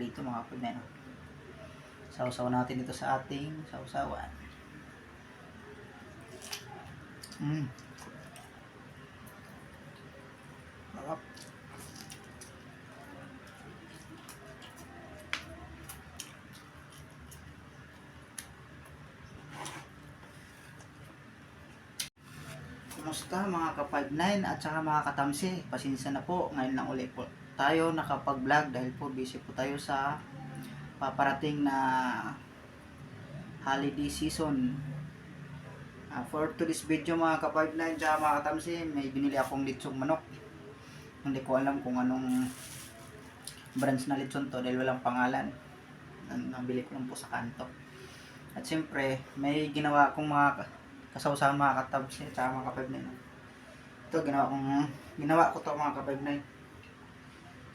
dito mga kapatid. Sausaw natin ito sa ating sausawan. Sarap. Kumusta mga ka-59 at saka mga katamsi? Pasensya na po, ngayon lang ulit po tayo nakapag-vlog dahil po busy po tayo sa paparating na holiday season. For today's video mga ka-59 at saka mga katamsi, may binili akong litsong manok. Hindi ko alam kung anong branch na litson to dahil walang pangalan. Nabili ko lang po sa kanto. At siyempre, may ginawa akong mga kasawsahan mga katabs at saka mga ka-59. Ito, ginawa ko to mga ka-59.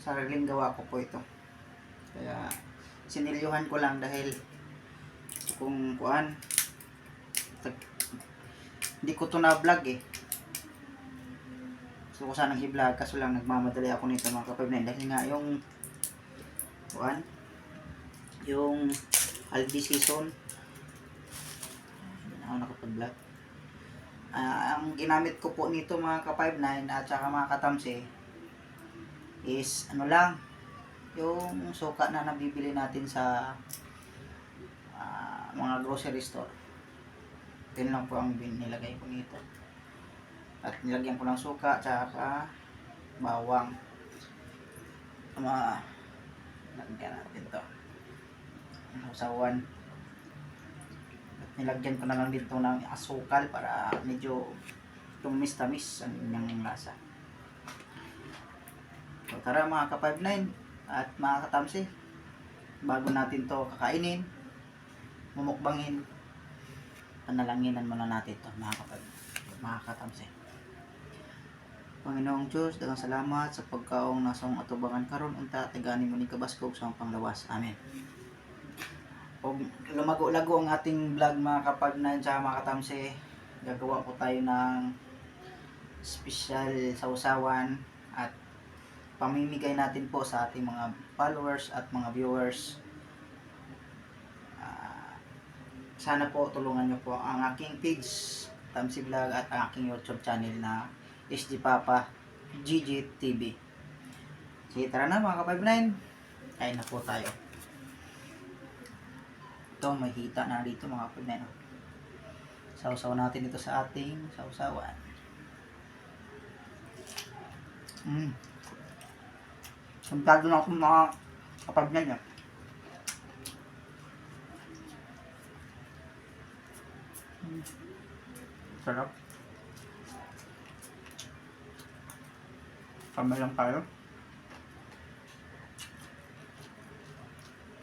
Sariling gawa ko po ito. Kaya, sinilyuhan ko lang dahil kung kuan, hindi ko to na-vlog eh. Gusto ko sanang i-vlog kaso lang nagmamadali ako nito mga ka-59 dahil nga yung kuan, yung holiday season, hindi na ako nakapag-vlog. Ang ginamit ko po nito mga ka-59 at saka mga katamsi is ano lang, yung suka na nabibili natin sa mga grocery store. Yan lang po ang nilagay ko nito. At nilagyan ko ng suka at saka bawang. Lagyan natin ito. Usawan. At nilagyan ko na lang dito ng asukal para medyo tumis-tamis ang inyong lasa. So tara mga ka-59 at mga katamsi, bago natin to kakainin, mumukbangin, panalanginan muna natin to mga katamsi. Panginoong Diyos, daghang salamat sa pagkaong nasong atubangan karon unta tigani mo ni kabaskog sa panglawas. Amen. O lumago-lago ang ating vlog mga kapagnan sa mga katamsi, gagawa po tayo ng special sausawan at pamimigay natin po sa ating mga followers at mga viewers. Sana po tulungan nyo po ang aking page Tamsi Vlog at ang aking YouTube channel na SD Papa GG TV. Sige, tara na mga ka-59, kain na po tayo. Ito, may hita na dito mga ka-59. Sausaw natin ito sa ating sausawan. Sumpado na ako mga kapag-59 eh. Sarap. Kamay lang tayo.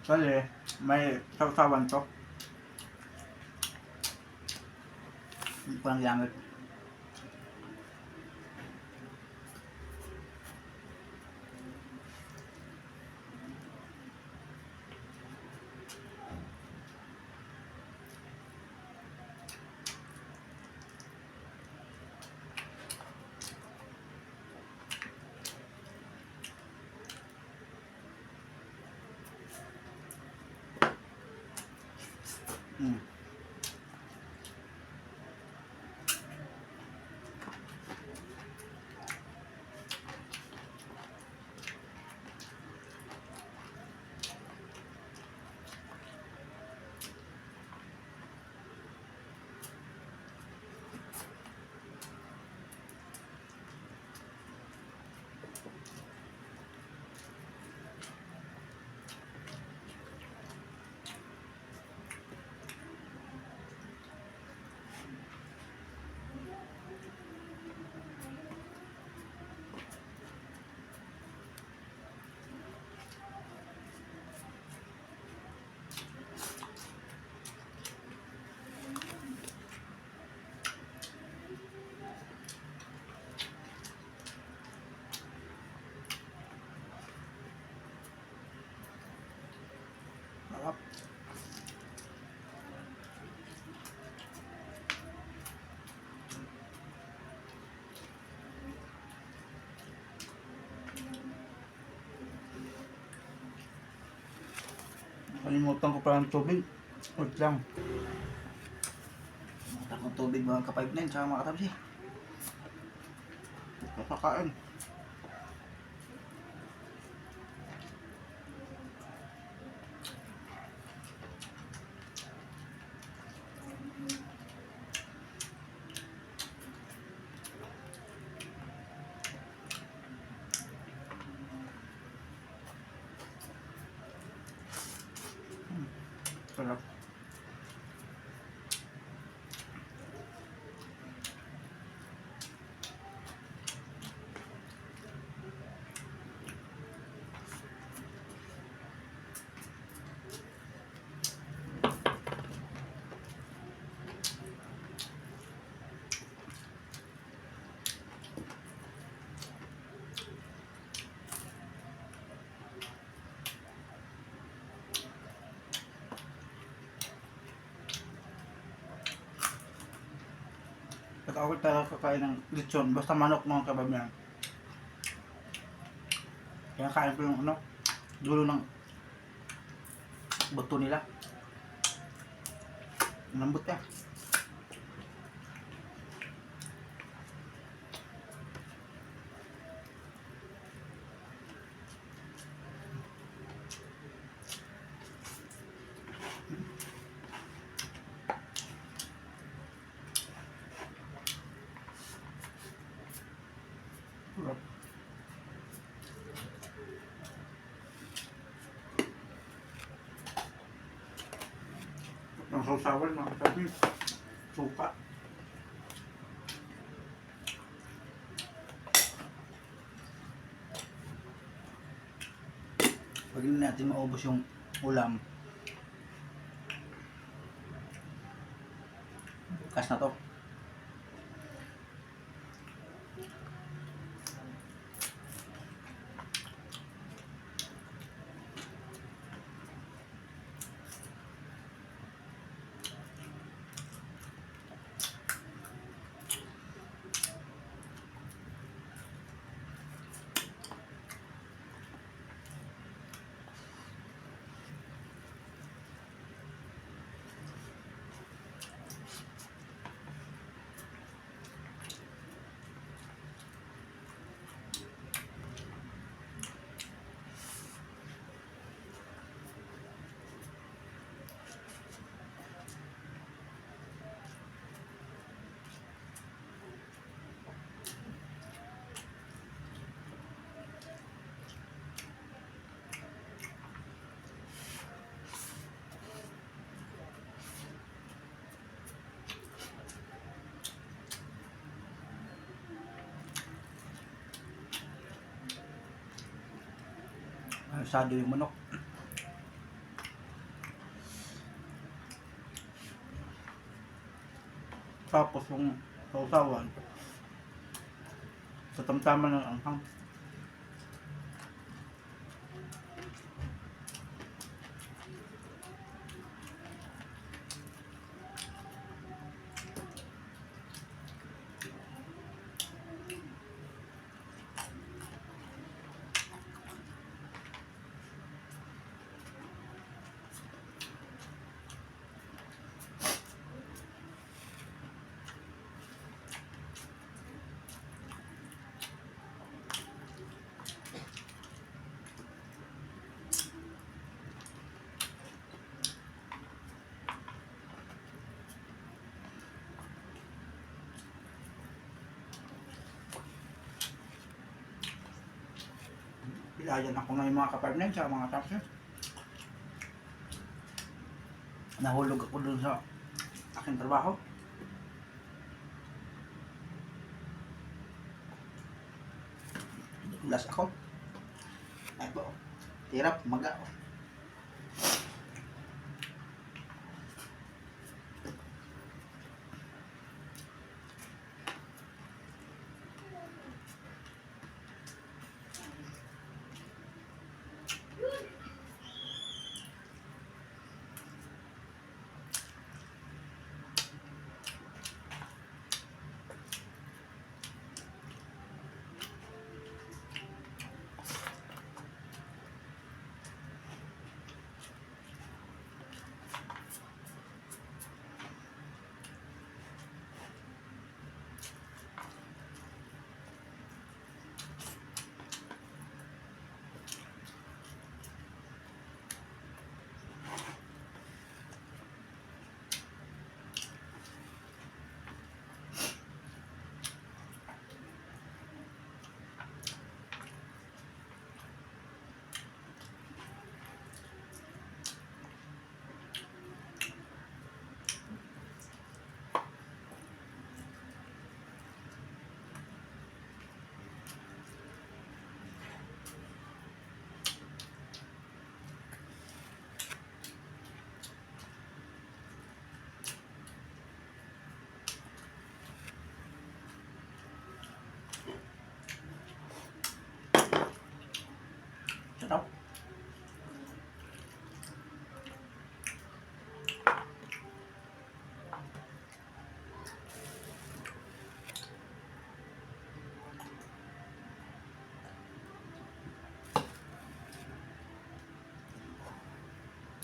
Kasi may sausawan to. Hindi ko lang gamit. Sarap. Kalimutan ko pala ng tubig. Wait lang. Kalimutan kong tubig mga ka-5-9 tsaka mga katamsi. Kakakain. Sarap. At ako talaga kakain ng lechon. Basta manok mga kababayan. Kaya kain ko yung ano, dulo ng buto nila. Lambot ka. Sarap. Ang sausawan mga kapatid. Suka. Pag hindi natin maubos yung ulam, bukas na to. Asado yung manok. Tapos yung sausawan. Sa tamtaman ng anghang. Bilayan ako ngayon mga ka-5-9 tsaka mga kapatid. Nahulog ako dun sa aking trabaho. Dulas ako. Ay po. Tirap, maga.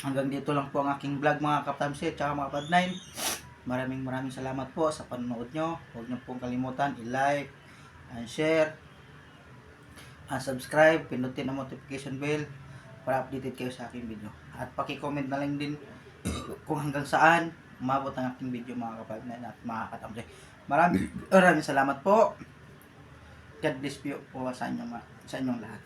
Hanggang dito lang po ang aking vlog mga katamsi at saka mga Cloud9. Maraming salamat po sa panonood nyo. Huwag nyo pong kalimutan i-like and share and subscribe. Pindutin ang notification bell para updated kayo sa aking video. At paki-comment na lang din kung hanggang saan umabot ang aking video mga Cloud9 at mga katamsi. Maraming salamat po. God bless you po sa inyong lahat.